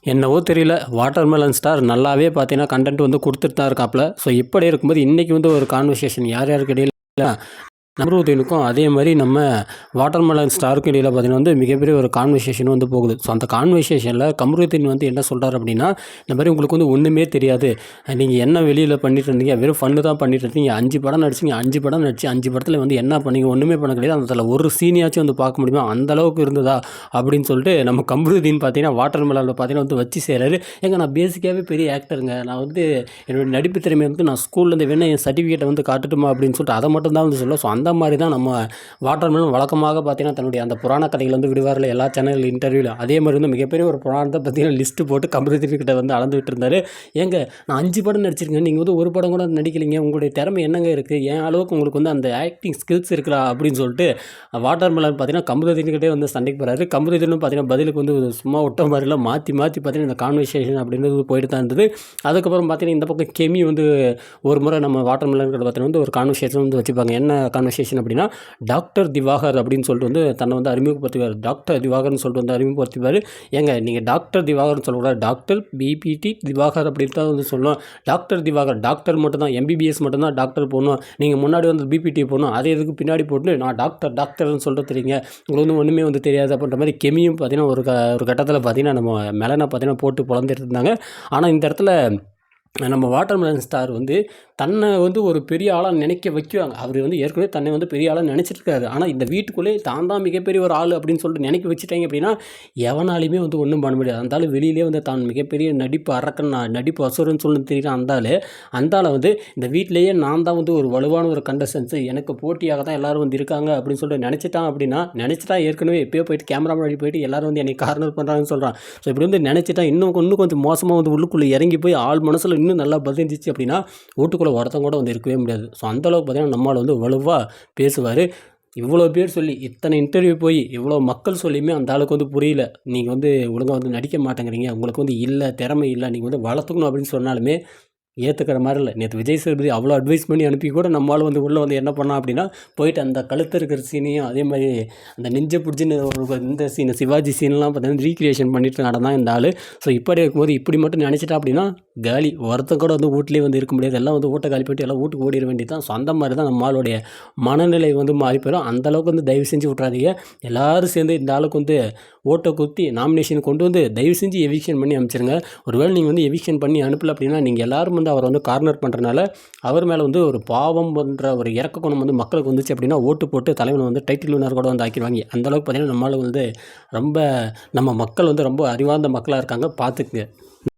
என்னவோ தெரியல. Watermelon star நல்லாவே பார்த்தீங்கன்னா, கன்டென்ட் வந்து குடுத்துட்டு தான் இருக்காப்ல. ஸோ இப்படி இருக்கும்போது இன்னைக்கு வந்து ஒரு கான்வர்சேஷன் யார் யாருக்கு இடையில நம்ருதீனுக்கும் அதே மாரி நம்ம வாட்டர்மெலன் ஸ்டாருக்கும் இடையில பார்த்தீங்கன்னா வந்து மிகப்பெரிய ஒரு கான்வர்சேஷன் வந்து போகுது. ஸோ அந்த கான்வர்சேஷனில் கம்ருதீன் வந்து என்ன சொல்றாரு அப்படின்னா, இந்த மாரி உங்களுக்கு வந்து ஒண்ணுமே தெரியாது. நீங்க என்ன வெளியில பண்ணிட்டு இருந்தீங்க? வெறும் ஃபன்னு தான் பண்ணிட்டு இருந்தீங்க. 5 படம் நடிச்சீங்க. 5 படம் நடிச்சு 5 படத்துல வந்து என்ன பண்ணீங்க? ஒண்ணுமே பண்ண கிடையாது. அதில ஒரு சீனையாச்சும் வந்து பார்க்க முடியுமா? அந்த அளவுக்கு இருந்ததா? அப்படின்னு சொல்லிட்டு நம்ம கம்ருதீன் பார்த்தீங்கன்னா, வாட்டர்மெலன்ல பார்த்தீங்கன்னா வந்து வச்சு செய்றாரு. ஏங்க நான் பேசிக்காவே பெரிய ஆக்டருங்க. நான் வந்து என்னோட நடிப்பு திறமைய வந்து நான் ஸ்கூல்லேருந்து வேணா என் சர்டிஃபிகேட்ட வந்து காட்டட்டுமா? அப்படின்னு சொல்லிட்டு அத மட்டும் தான் வந்து சொல்லுவேன். ஸோ அந்த மாரி தான் நம்ம வாட்டர்மெலன் வழக்கமாக பார்த்தீங்கன்னா, தன்னுடைய அந்த புராண கதைகள் வந்து விடுவார்ல எல்லா சேனல் இன்டர்வியூல. அதே மாரி வந்து மிகப்பெரிய ஒரு புராணத்த பார்த்தீங்கன்னா, லிஸ்ட் போட்டு கம்ருதீன் கிட்ட வந்து அளந்துட்டு இருந்தாரு. ஏங்க நான் 5 படம் நடிச்சிருக்கேன். நீங்க வந்து ஒரு படம் கூட நடிக்கலைங்க. உங்களுடைய திறமை என்னங்க இருக்கு? என் அளவுக்கு உங்களுக்கு வந்து அந்த ஆக்டிங் ஸ்கில்ஸ் இருக்குடா அப்படின்னு சொல்லிட்டு வாட்டர்மெலன் பார்த்தீங்கன்னா, கம்ருதீன் கிட்டயே வந்து சண்டைக்கு போறாரு. கம்ருதீனும் பார்த்தீங்கன்னா, பதிலுக்கு வந்து சும்மா விட்ட மாரிலாம் மாத்தி மாத்தி பார்த்தீங்கன்னா, இந்த கான்வர்சேஷன் அப்படின்றது போயிட்டு தான் இருந்தது. அதுக்கப்புறம் பார்த்தீங்கன்னா, இந்த பக்கம் கெமி வந்து ஒரு முறை நம்ம வாட்டர்மெலன் கிட்ட பார்த்தீங்கன்னா வந்து ஒரு கான்வர்சேஷன் வந்து வச்சுப்பாங்க. என்ன கான்வர்சேஷன் அப்படின்னா, டாக்டர் திவாகர் அப்படின்னு சொல்லிட்டு வந்து தன்னை வந்து அறிமுகப்படுத்துவார். டாக்டர் திவாகர்னு சொல்லிட்டு வந்து அறிமுகப்படுத்திப்பார். ஏங்க நீங்கள் டாக்டர் திவாகர்னு சொல்லக்கூடாது. டாக்டர் பிபிடி திவாகர் அப்படின்னு தான் வந்து சொல்லணும். டாக்டர் திவாகர் டாக்டர் மட்டும் தான், எம்பிபிஎஸ் மட்டும் தான் டாக்டர் போடணும். நீங்கள் முன்னாடி வந்து பிபிடி போடணும். அதே இதுக்கு பின்னாடி போட்டு நான் டாக்டர் டாக்டர்னு சொல்லிட்டு தெரியுங்க. உங்களுக்கு வந்து ஒன்றுமே வந்து தெரியாது அப்படின்ற மாதிரி கெமியும் பார்த்தீங்கன்னா ஒரு கட்டத்தில் பார்த்தீங்கன்னா நம்ம மெலனை பார்த்தீங்கன்னா போட்டு பொழந்துட்டு இருந்தாங்க. ஆனால் இந்த இடத்துல நம்ம வாட்டர்மெலன் ஸ்டார் வந்து தன்னை வந்து ஒரு பெரிய ஆளாக நினைக்க வைக்கிறாங்க. அவர் வந்து ஏற்கனவே தன்னை வந்து பெரிய ஆளாக நினச்சிட்ருக்காரு. ஆனால் இந்த வீட்டுக்குள்ளே தான் தான் மிகப்பெரிய ஒரு ஆள் அப்படின்னு சொல்லிட்டு நினைக்க வச்சுட்டாங்க அப்படின்னா, எவனாலையுமே வந்து ஒன்றும் பண்ண முடியாது. அந்த ஆள் வெளியிலே வந்து தான் மிகப்பெரிய நடிப்பு அரக்கன், நடிப்பு அசுரன்னு சொல்லி தெரியுற அந்த ஆளை வந்து இந்த வீட்டிலேயே நான் தான் வந்து ஒரு வலுவான ஒரு கண்டஸ்டன்ஸு, எனக்கு போட்டியாக தான் எல்லோரும் வந்து இருக்காங்க அப்படின்னு சொல்லிட்டு நினச்சிட்டா ஏற்கனவே எப்பயோ போயிட்டு கேமரா முன்னாடி போயிட்டு எல்லோரும் வந்து என்னை கார்னர் பண்ணுறாங்கன்னு சொல்கிறான். ஸோ இப்படி வந்து நினச்சிட்டா இன்னும் கொஞ்சம் மோசமாக வந்து உள்ளுக்குள்ளே இறங்கி போய் ஆள் மனசில் இன்னும் நல்லா பதிஞ்சிச்சு அப்படின்னா வீட்டுக்குள்ளே ஒருத்தங்க கூட வந்து இருக்கவே முடியாது. ஸோ அந்தளவுக்கு பார்த்தீங்கன்னா நம்மால் வந்து வலுவாக பேசுவார். இவ்வளோ பேர் சொல்லி இத்தனை இன்டர்வியூ போய் இவ்வளோ மக்கள் சொல்லியுமே அந்த ஆளுக்கு வந்து புரியல. நீங்கள் வந்து ஒழுங்காக வந்து நடிக்க மாட்டேங்கிறீங்க, உங்களுக்கு வந்து இல்லை திறமை இல்லை, நீங்கள் வந்து வளர்த்துக்கணும் அப்படின்னு சொன்னாலுமே ஏற்றுக்கிற மாதிரி இல்லை. நேற்று விஜய் சேதுபதி அவ்வளோ அட்வைஸ் பண்ணி அனுப்பி கூட நம்மளால் வந்து உள்ளே வந்து என்ன பண்ணால் அப்படின்னா போயிட்டு அந்த கழுத்து இருக்கிற சீனையும் அதே மாதிரி அந்த நெஞ்சை பிடிச்சின்னு ஒரு இந்த சீனை சிவாஜி சீன்லாம் பார்த்தீங்கன்னா ரீக்ரியேஷன் பண்ணிட்டு நடந்தான் இந்த ஆள். ஸோ இப்படி இருக்கும்போது இப்படி மட்டும் நினச்சிட்டா அப்படின்னா காலி, ஒருத்தன் கூட வந்து வீட்லேயே வந்து இருக்க முடியாது. எல்லாம் வந்து வீட்டை காலி போய்ட்டு எல்லாம் வீட்டுக்கு ஓடிட வேண்டியது தான். ஸோ அந்த மாதிரி தான் நம்ம ஆளுடைய மனநிலை வந்து மாறி போயிடும். அந்தளவுக்கு வந்து தயவு செஞ்சு விட்றாதீங்க. எல்லோரும் சேர்ந்து இந்த ஆளுக்கு வந்து ஓட்டை குத்தி நாமினேஷன் கொண்டு வந்து தயவு செஞ்சு எவிக்ஷன் பண்ணி அனுப்பிச்சிருங்க. ஒருவேளை நீங்கள் வந்து எவிக்ஷன் பண்ணி அனுப்பல அப்படின்னா நீங்கள் எல்லோரும் வந்து அவரை வந்து கார்னர் பண்ணுறனால அவர் மேலே வந்து ஒரு பாவம் போன்ற ஒரு இறக்க குணம் வந்து மக்களுக்கு வந்துச்சு அப்படின்னா ஓட்டு போட்டு தலைவனை வந்து டைட்டில் வினர் கூட வந்து ஆக்கிடுவாங்க. அந்தளவுக்கு பார்த்தீங்கன்னா நம்மளால் வந்து ரொம்ப நம்ம மக்கள் வந்து ரொம்ப அறிவார்ந்த மக்களாக இருக்காங்க, பார்த்துக்குங்க.